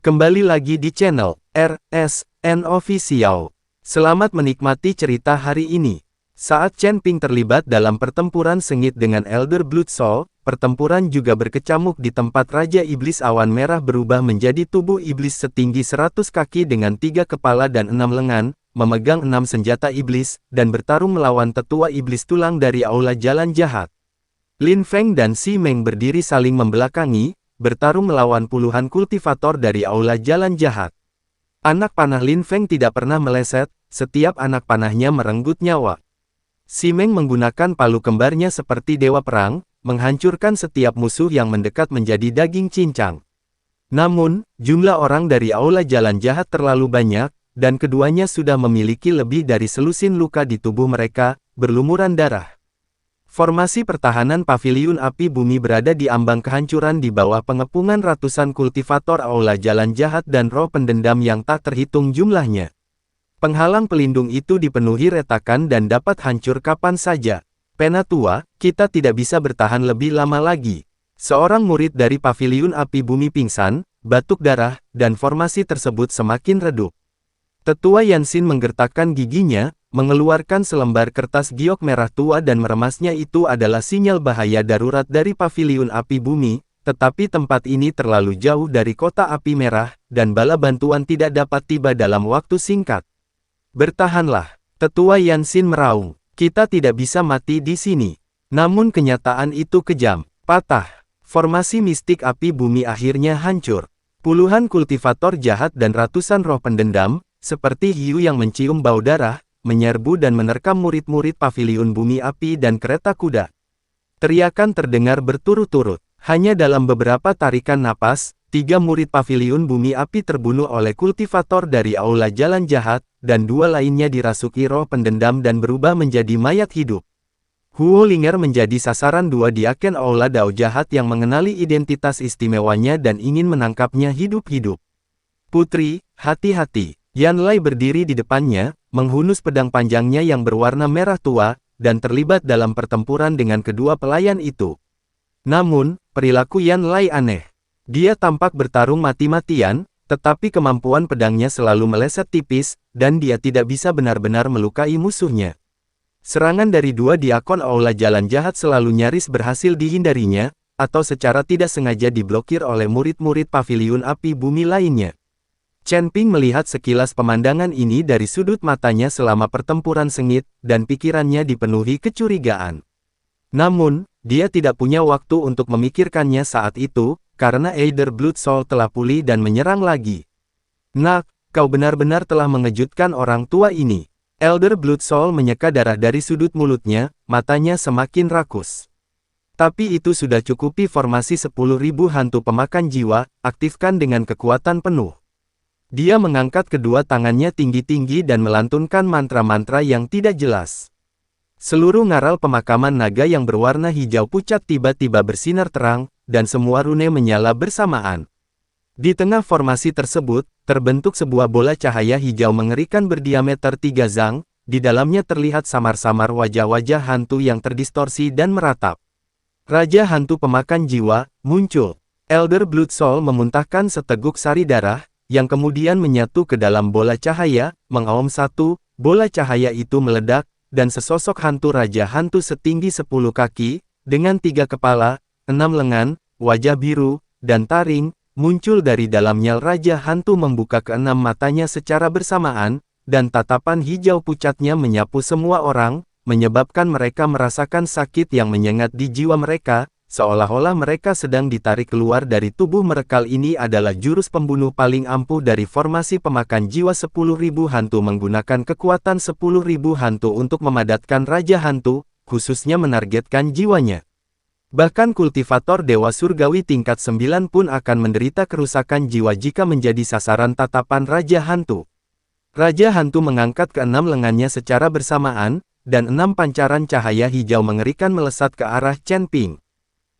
Kembali lagi di channel RSN Official. Selamat menikmati cerita hari ini. Saat Chen Ping terlibat dalam pertempuran sengit dengan Elder Blood Soul, pertempuran juga berkecamuk di tempat Raja Iblis Awan Merah berubah menjadi tubuh iblis setinggi 100 kaki dengan 3 kepala dan 6 lengan, memegang 6 senjata iblis, dan bertarung melawan tetua iblis tulang dari Aula Jalan Jahat. Lin Feng dan Si Meng berdiri saling membelakangi, bertarung melawan puluhan kultivator dari Aula Jalan Jahat. Anak panah Lin Feng tidak pernah meleset, setiap anak panahnya merenggut nyawa. Si Meng menggunakan palu kembarnya seperti dewa perang, menghancurkan setiap musuh yang mendekat menjadi daging cincang. Namun, jumlah orang dari Aula Jalan Jahat terlalu banyak, dan keduanya sudah memiliki lebih dari selusin luka di tubuh mereka, berlumuran darah. Formasi pertahanan Paviliun Api Bumi berada di ambang kehancuran di bawah pengepungan ratusan kultivator Aula Jalan Jahat dan roh pendendam yang tak terhitung jumlahnya. Penghalang pelindung itu dipenuhi retakan dan dapat hancur kapan saja. Penatua, kita tidak bisa bertahan lebih lama lagi. Seorang murid dari Paviliun Api Bumi pingsan, batuk darah, dan formasi tersebut semakin redup. Tetua Yansin menggertakkan giginya, mengeluarkan selembar kertas giok merah tua dan meremasnya. Itu adalah sinyal bahaya darurat dari Paviliun Api Bumi, tetapi tempat ini terlalu jauh dari kota api merah, dan bala bantuan tidak dapat tiba dalam waktu singkat. Bertahanlah, Tetua Yansin meraung, kita tidak bisa mati di sini. Namun kenyataan itu kejam, patah. Formasi mistik api bumi akhirnya hancur. Puluhan kultivator jahat dan ratusan roh pendendam, seperti hiu yang mencium bau darah, menyerbu dan menerkam murid-murid Paviliun Bumi Api dan kereta kuda. Teriakan terdengar berturut-turut. Hanya dalam beberapa tarikan napas, 3 murid Paviliun Bumi Api terbunuh oleh kultivator dari Aula Jalan Jahat, dan 2 lainnya dirasuki roh pendendam dan berubah menjadi mayat hidup. Huo Linger menjadi sasaran 2 diaken Aula Dao Jahat yang mengenali identitas istimewanya dan ingin menangkapnya hidup-hidup. Putri, hati-hati. Yan Lai berdiri di depannya, menghunus pedang panjangnya yang berwarna merah tua, dan terlibat dalam pertempuran dengan kedua pelayan itu. Namun, perilaku Yan Lai aneh. Dia tampak bertarung mati-matian, tetapi kemampuan pedangnya selalu meleset tipis, dan dia tidak bisa benar-benar melukai musuhnya. Serangan dari 2 diakon Aula Jalan Jahat selalu nyaris berhasil dihindarinya, atau secara tidak sengaja diblokir oleh murid-murid Paviliun Api Bumi lainnya. Chen Ping melihat sekilas pemandangan ini dari sudut matanya selama pertempuran sengit, dan pikirannya dipenuhi kecurigaan. Namun, dia tidak punya waktu untuk memikirkannya saat itu, karena Elder Blood Soul telah pulih dan menyerang lagi. Nak, kau benar-benar telah mengejutkan orang tua ini. Elder Blood Soul menyeka darah dari sudut mulutnya, matanya semakin rakus. Tapi itu sudah cukupi formasi 10.000 hantu pemakan jiwa, aktifkan dengan kekuatan penuh. Dia mengangkat kedua tangannya tinggi-tinggi dan melantunkan mantra-mantra yang tidak jelas. Seluruh ngaral pemakaman naga yang berwarna hijau pucat tiba-tiba bersinar terang, dan semua rune menyala bersamaan. Di tengah formasi tersebut, terbentuk sebuah bola cahaya hijau mengerikan berdiameter 3 zang, di dalamnya terlihat samar-samar wajah-wajah hantu yang terdistorsi dan meratap. Raja Hantu Pemakan Jiwa, muncul. Elder Blood Soul memuntahkan seteguk sari darah, yang kemudian menyatu ke dalam bola cahaya, mengaum satu, bola cahaya itu meledak, dan sesosok hantu Raja Hantu setinggi 10 kaki, dengan 3 kepala, 6 lengan, wajah biru, dan taring, muncul dari dalamnya. Raja Hantu membuka ke-6 matanya secara bersamaan, dan tatapan hijau pucatnya menyapu semua orang, menyebabkan mereka merasakan sakit yang menyengat di jiwa mereka, seolah-olah mereka sedang ditarik keluar dari tubuh merekal. Ini adalah jurus pembunuh paling ampuh dari formasi pemakan jiwa 10.000 hantu, menggunakan kekuatan 10.000 hantu untuk memadatkan Raja Hantu, khususnya menargetkan jiwanya. Bahkan kultivator Dewa Surgawi tingkat 9 pun akan menderita kerusakan jiwa jika menjadi sasaran tatapan Raja Hantu. Raja Hantu mengangkat ke-6 lengannya secara bersamaan, dan 6 pancaran cahaya hijau mengerikan melesat ke arah Chen Ping.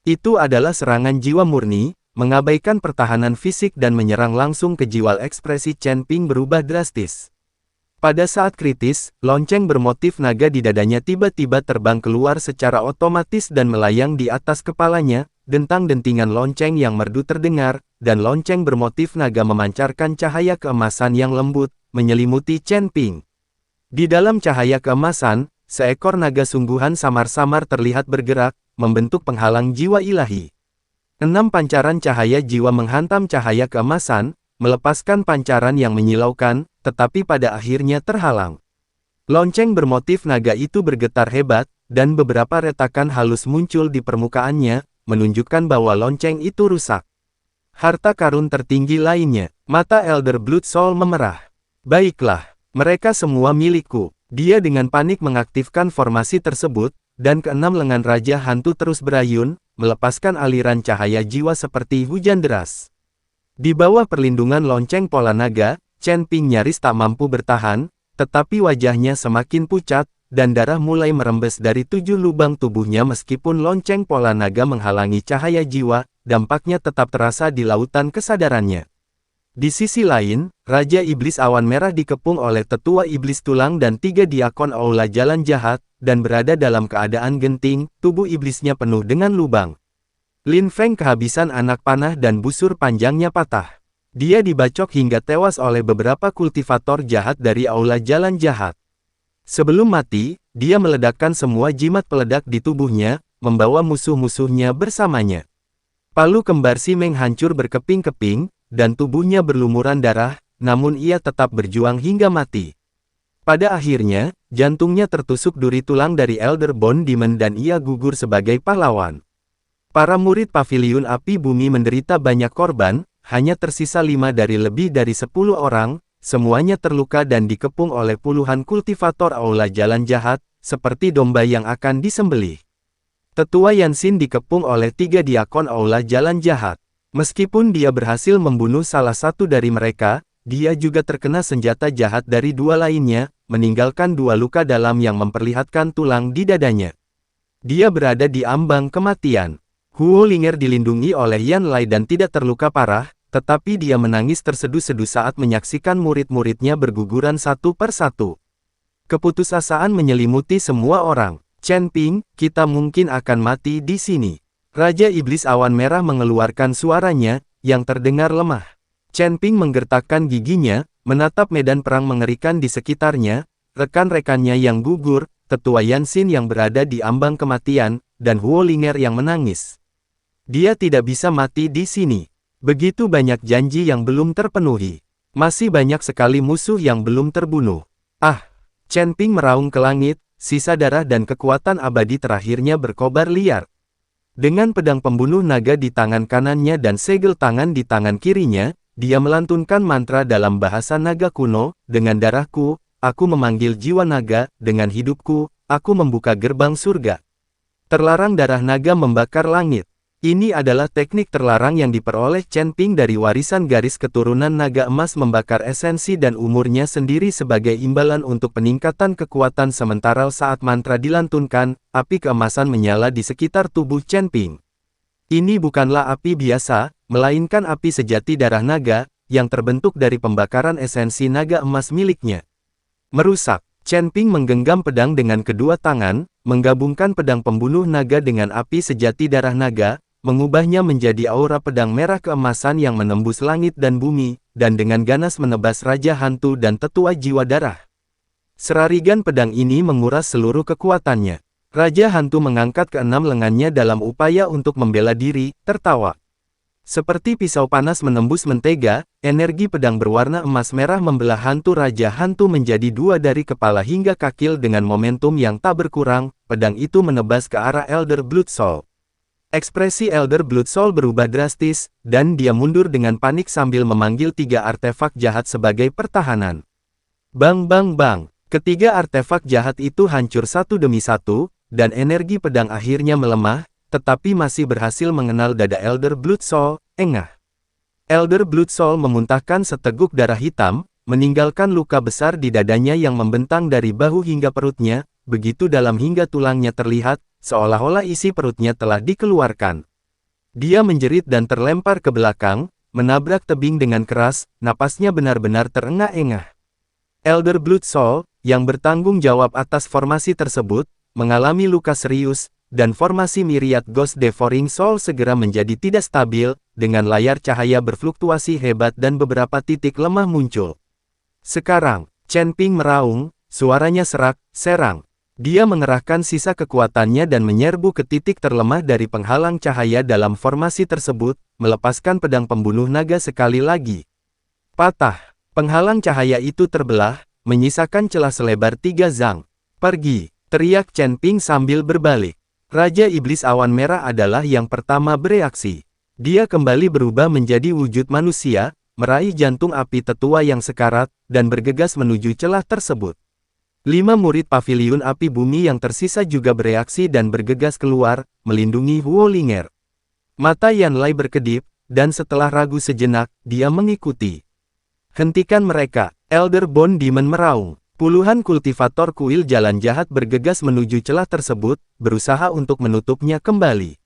Itu adalah serangan jiwa murni, mengabaikan pertahanan fisik dan menyerang langsung ke jiwa. Ekspresi Chen Ping berubah drastis. Pada saat kritis, lonceng bermotif naga di dadanya tiba-tiba terbang keluar secara otomatis dan melayang di atas kepalanya. Dentang-dentingan lonceng yang merdu terdengar, dan lonceng bermotif naga memancarkan cahaya keemasan yang lembut, menyelimuti Chen Ping. Di dalam cahaya keemasan, seekor naga sungguhan samar-samar terlihat bergerak, membentuk penghalang jiwa ilahi. 6 pancaran cahaya jiwa menghantam cahaya keemasan, melepaskan pancaran yang menyilaukan, tetapi pada akhirnya terhalang. Lonceng bermotif naga itu bergetar hebat, dan beberapa retakan halus muncul di permukaannya, menunjukkan bahwa lonceng itu rusak. Harta karun tertinggi lainnya, mata Elder Blood Soul memerah. Baiklah, mereka semua milikku. Dia dengan panik mengaktifkan formasi tersebut, dan keenam lengan Raja Hantu terus berayun, melepaskan aliran cahaya jiwa seperti hujan deras. Di bawah perlindungan lonceng pola naga, Chen Ping nyaris tak mampu bertahan, tetapi wajahnya semakin pucat, dan darah mulai merembes dari 7 lubang tubuhnya meskipun lonceng pola naga menghalangi cahaya jiwa, dampaknya tetap terasa di lautan kesadarannya. Di sisi lain, Raja Iblis Awan Merah dikepung oleh Tetua Iblis Tulang dan 3 diakon Aula Jalan Jahat, dan berada dalam keadaan genting, tubuh iblisnya penuh dengan lubang. Lin Feng kehabisan anak panah dan busur panjangnya patah. Dia dibacok hingga tewas oleh beberapa kultivator jahat dari Aula Jalan Jahat. Sebelum mati, dia meledakkan semua jimat peledak di tubuhnya, membawa musuh-musuhnya bersamanya. Palu kembar Si Meng hancur berkeping-keping, dan tubuhnya berlumuran darah, namun ia tetap berjuang hingga mati. Pada akhirnya, jantungnya tertusuk duri tulang dari Elder Bone Demon dan ia gugur sebagai pahlawan. Para murid Paviliun Api Bumi menderita banyak korban, hanya tersisa 5 dari lebih dari 10 orang, semuanya terluka dan dikepung oleh puluhan kultivator Aula Jalan Jahat, seperti domba yang akan disembelih. Tetua Yansin dikepung oleh 3 diakon Aula Jalan Jahat. Meskipun dia berhasil membunuh salah satu dari mereka, dia juga terkena senjata jahat dari 2 lainnya, meninggalkan 2 luka dalam yang memperlihatkan tulang di dadanya. Dia berada di ambang kematian. Huo Linger dilindungi oleh Yan Lai dan tidak terluka parah, tetapi dia menangis terseduh-seduh saat menyaksikan murid-muridnya berguguran satu per satu. Keputusasaan menyelimuti semua orang. Chen Ping, kita mungkin akan mati di sini. Raja Iblis Awan Merah mengeluarkan suaranya, yang terdengar lemah. Chen Ping menggertakkan giginya, menatap medan perang mengerikan di sekitarnya, rekan-rekannya yang gugur, Tetua Yansin yang berada di ambang kematian, dan Huo Linger yang menangis. Dia tidak bisa mati di sini. Begitu banyak janji yang belum terpenuhi. Masih banyak sekali musuh yang belum terbunuh. Ah! Chen Ping meraung ke langit, sisa darah dan kekuatan abadi terakhirnya berkobar liar. Dengan pedang pembunuh naga di tangan kanannya dan segel tangan di tangan kirinya, dia melantunkan mantra dalam bahasa naga kuno, dengan darahku, aku memanggil jiwa naga, dengan hidupku, aku membuka gerbang surga. Terlarang darah naga membakar langit. Ini adalah teknik terlarang yang diperoleh Chen Ping dari warisan garis keturunan naga emas membakar esensi dan umurnya sendiri sebagai imbalan untuk peningkatan kekuatan sementara saat mantra dilantunkan, api keemasan menyala di sekitar tubuh Chen Ping. Ini bukanlah api biasa, melainkan api sejati darah naga, yang terbentuk dari pembakaran esensi naga emas miliknya. Merusak, Chen Ping menggenggam pedang dengan kedua tangan, menggabungkan pedang pembunuh naga dengan api sejati darah naga, mengubahnya menjadi aura pedang merah keemasan yang menembus langit dan bumi, dan dengan ganas menebas Raja Hantu dan Tetua Jiwa Darah. Serarigan pedang ini menguras seluruh kekuatannya. Raja Hantu mengangkat keenam lengannya dalam upaya untuk membela diri, tertawa. Seperti pisau panas menembus mentega, energi pedang berwarna emas merah membelah hantu Raja Hantu menjadi 2 dari kepala hingga kaki dengan momentum yang tak berkurang, pedang itu menebas ke arah Elder Blood Soul. Ekspresi Elder Blood Soul berubah drastis, dan dia mundur dengan panik sambil memanggil 3 artefak jahat sebagai pertahanan. Bang bang bang, ketiga artefak jahat itu hancur satu demi satu, dan energi pedang akhirnya melemah, tetapi masih berhasil mengenal dada Elder Blood Soul, engah. Elder Blood Soul memuntahkan seteguk darah hitam, meninggalkan luka besar di dadanya yang membentang dari bahu hingga perutnya, begitu dalam hingga tulangnya terlihat, seolah-olah isi perutnya telah dikeluarkan. Dia menjerit dan terlempar ke belakang, menabrak tebing dengan keras, napasnya benar-benar terengah-engah. Elder Blood Soul, yang bertanggung jawab atas formasi tersebut, mengalami luka serius, dan formasi Myriad Ghost Devouring Soul segera menjadi tidak stabil, dengan layar cahaya berfluktuasi hebat dan beberapa titik lemah muncul. Sekarang, Chen Ping meraung, suaranya serak, serang. Dia mengerahkan sisa kekuatannya dan menyerbu ke titik terlemah dari penghalang cahaya dalam formasi tersebut, melepaskan pedang pembunuh naga sekali lagi. Patah. Penghalang cahaya itu terbelah, menyisakan celah selebar 3 zang. Pergi, teriak Chen Ping sambil berbalik. Raja Iblis Awan Merah adalah yang pertama bereaksi. Dia kembali berubah menjadi wujud manusia, meraih jantung api tetua yang sekarat, dan bergegas menuju celah tersebut. 5 murid paviliun api bumi yang tersisa juga bereaksi dan bergegas keluar, melindungi Huo Linger. Mata Yanlai berkedip, dan setelah ragu sejenak, dia mengikuti. Hentikan mereka, Elder Bone Demon meraung. Puluhan kultivator kuil jalan jahat bergegas menuju celah tersebut, berusaha untuk menutupnya kembali.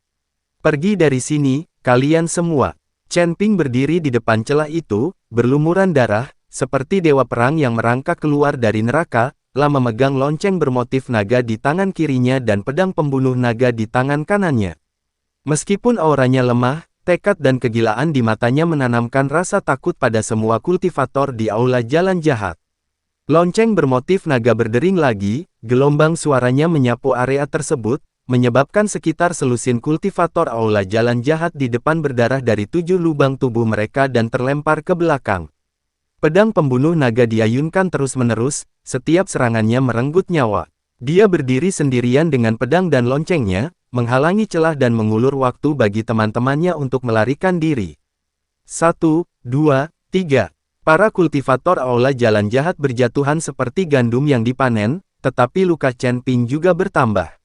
Pergi dari sini, kalian semua. Chen Ping berdiri di depan celah itu, berlumuran darah, seperti dewa perang yang merangkak keluar dari neraka, memegang lonceng bermotif naga di tangan kirinya dan pedang pembunuh naga di tangan kanannya. Meskipun auranya lemah, tekad dan kegilaan di matanya menanamkan rasa takut pada semua kultivator di aula jalan jahat. Lonceng bermotif naga berdering lagi, gelombang suaranya menyapu area tersebut, menyebabkan sekitar selusin kultivator aula jalan jahat di depan berdarah dari 7 lubang tubuh mereka dan terlempar ke belakang. Pedang pembunuh naga diayunkan terus-menerus, setiap serangannya merenggut nyawa. Dia berdiri sendirian dengan pedang dan loncengnya, menghalangi celah dan mengulur waktu bagi teman-temannya untuk melarikan diri. 1, 2, 3. Para kultivator aula jalan jahat berjatuhan seperti gandum yang dipanen, tetapi luka Chen Ping juga bertambah.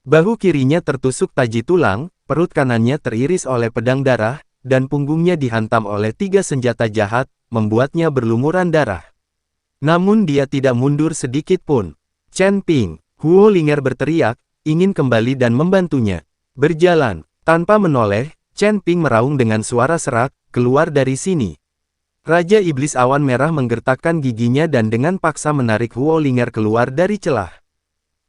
Bahu kirinya tertusuk taji tulang, perut kanannya teriris oleh pedang darah, dan punggungnya dihantam oleh 3 senjata jahat, membuatnya berlumuran darah. Namun dia tidak mundur sedikit pun. Chen Ping, Huo Linger berteriak, ingin kembali dan membantunya. Berjalan, tanpa menoleh, Chen Ping meraung dengan suara serak, keluar dari sini. Raja Iblis Awan Merah menggertakkan giginya dan dengan paksa menarik Huo Linger keluar dari celah.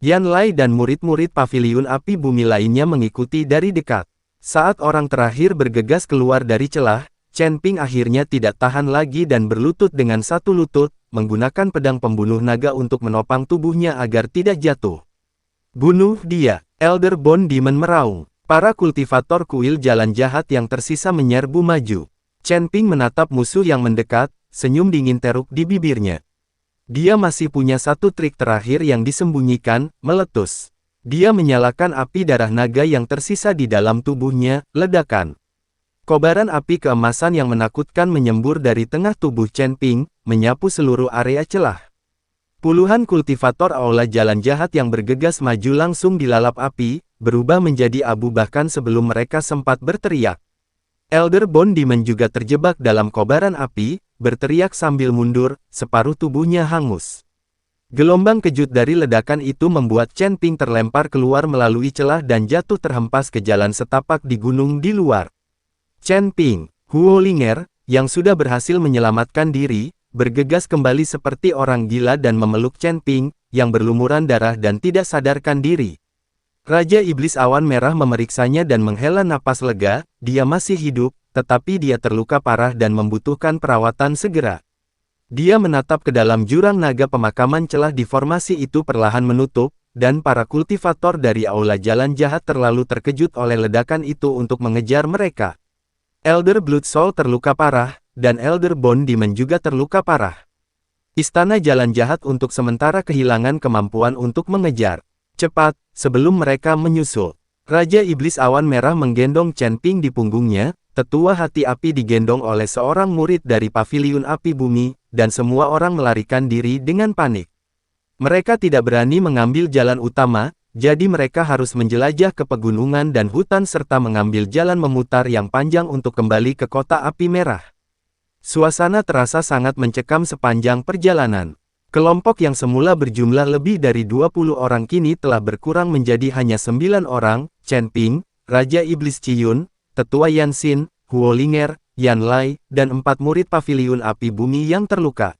Yanlai dan murid-murid paviliun api bumi lainnya mengikuti dari dekat. Saat orang terakhir bergegas keluar dari celah, Chen Ping akhirnya tidak tahan lagi dan berlutut dengan satu lutut, menggunakan pedang pembunuh naga untuk menopang tubuhnya agar tidak jatuh. Bunuh dia, Elder Bone Demon meraung. Para kultivator kuil jalan jahat yang tersisa menyerbu maju. Chen Ping menatap musuh yang mendekat, senyum dingin teruk di bibirnya. Dia masih punya satu trik terakhir yang disembunyikan, meletus. Dia menyalakan api darah naga yang tersisa di dalam tubuhnya, ledakan. Kobaran api keemasan yang menakutkan menyembur dari tengah tubuh Chen Ping, menyapu seluruh area celah. Puluhan kultivator aula jalan jahat yang bergegas maju langsung dilalap api, berubah menjadi abu bahkan sebelum mereka sempat berteriak. Elder Bone Demon juga terjebak dalam kobaran api, berteriak sambil mundur, separuh tubuhnya hangus. Gelombang kejut dari ledakan itu membuat Chen Ping terlempar keluar melalui celah dan jatuh terhempas ke jalan setapak di gunung di luar. Chen Ping, Huo Linger, yang sudah berhasil menyelamatkan diri, bergegas kembali seperti orang gila dan memeluk Chen Ping, yang berlumuran darah dan tidak sadarkan diri. Raja Iblis Awan Merah memeriksanya dan menghela napas lega, dia masih hidup, tetapi dia terluka parah dan membutuhkan perawatan segera. Dia menatap ke dalam jurang naga pemakaman celah di formasi itu perlahan menutup, dan para kultivator dari aula jalan jahat terlalu terkejut oleh ledakan itu untuk mengejar mereka. Elder Blood Soul terluka parah, dan Elder Bone Demon juga terluka parah. Istana jalan jahat untuk sementara kehilangan kemampuan untuk mengejar. Cepat, sebelum mereka menyusul. Raja Iblis Awan Merah menggendong Chen Ping di punggungnya, tetua hati api digendong oleh seorang murid dari paviliun api bumi, dan semua orang melarikan diri dengan panik. Mereka tidak berani mengambil jalan utama, jadi mereka harus menjelajah ke pegunungan dan hutan serta mengambil jalan memutar yang panjang untuk kembali ke kota api merah. Suasana terasa sangat mencekam sepanjang perjalanan. Kelompok yang semula berjumlah lebih dari 20 orang kini telah berkurang menjadi hanya 9 orang, Chen Ping, Raja Iblis Ciyun, Tetua Yanxin, Huo Linger, Yanlai, dan 4 murid paviliun api bumi yang terluka.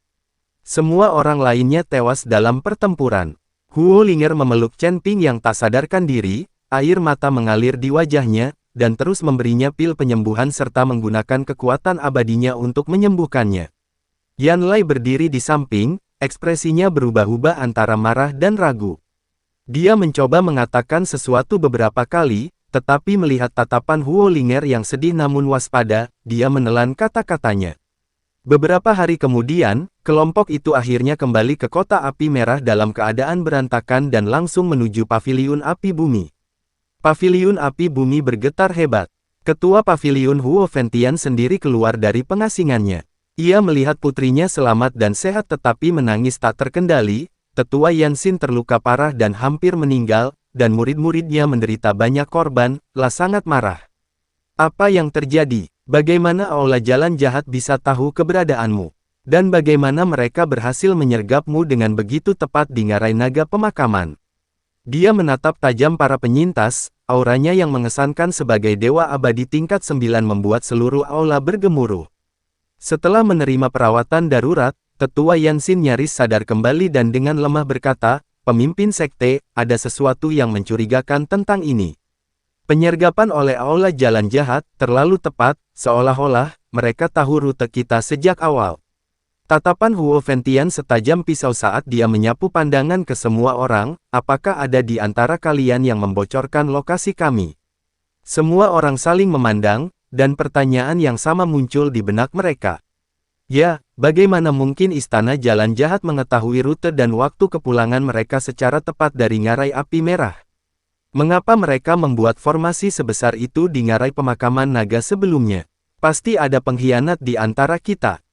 Semua orang lainnya tewas dalam pertempuran. Huo Linger memeluk Chen Ping yang tak sadarkan diri, air mata mengalir di wajahnya, dan terus memberinya pil penyembuhan serta menggunakan kekuatan abadinya untuk menyembuhkannya. Yan Lai berdiri di samping, ekspresinya berubah-ubah antara marah dan ragu. Dia mencoba mengatakan sesuatu beberapa kali, tetapi melihat tatapan Huo Linger yang sedih namun waspada, dia menelan kata-katanya. Beberapa hari kemudian, kelompok itu akhirnya kembali ke kota api merah dalam keadaan berantakan dan langsung menuju paviliun api bumi. Paviliun api bumi bergetar hebat. Ketua paviliun Huo Ventian sendiri keluar dari pengasingannya. Ia melihat putrinya selamat dan sehat tetapi menangis tak terkendali. Tetua Yanxin terluka parah dan hampir meninggal, dan murid-muridnya menderita banyak korban, lah sangat marah. Apa yang terjadi? Bagaimana Aula Jalan Jahat bisa tahu keberadaanmu? Dan bagaimana mereka berhasil menyergapmu dengan begitu tepat di ngarai naga pemakaman? Dia menatap tajam para penyintas, auranya yang mengesankan sebagai dewa abadi tingkat 9 membuat seluruh aula bergemuruh. Setelah menerima perawatan darurat, Tetua Yanxin nyaris sadar kembali dan dengan lemah berkata, "Pemimpin sekte, ada sesuatu yang mencurigakan tentang ini. Penyergapan oleh Aula Jalan Jahat terlalu tepat, seolah-olah mereka tahu rute kita sejak awal." Tatapan Huo Ventian setajam pisau saat dia menyapu pandangan ke semua orang, "Apakah ada di antara kalian yang membocorkan lokasi kami?" Semua orang saling memandang, dan pertanyaan yang sama muncul di benak mereka. Ya, bagaimana mungkin Istana Jalan Jahat mengetahui rute dan waktu kepulangan mereka secara tepat dari ngarai api merah? Mengapa mereka membuat formasi sebesar itu di ngarai pemakaman naga sebelumnya? Pasti ada pengkhianat di antara kita.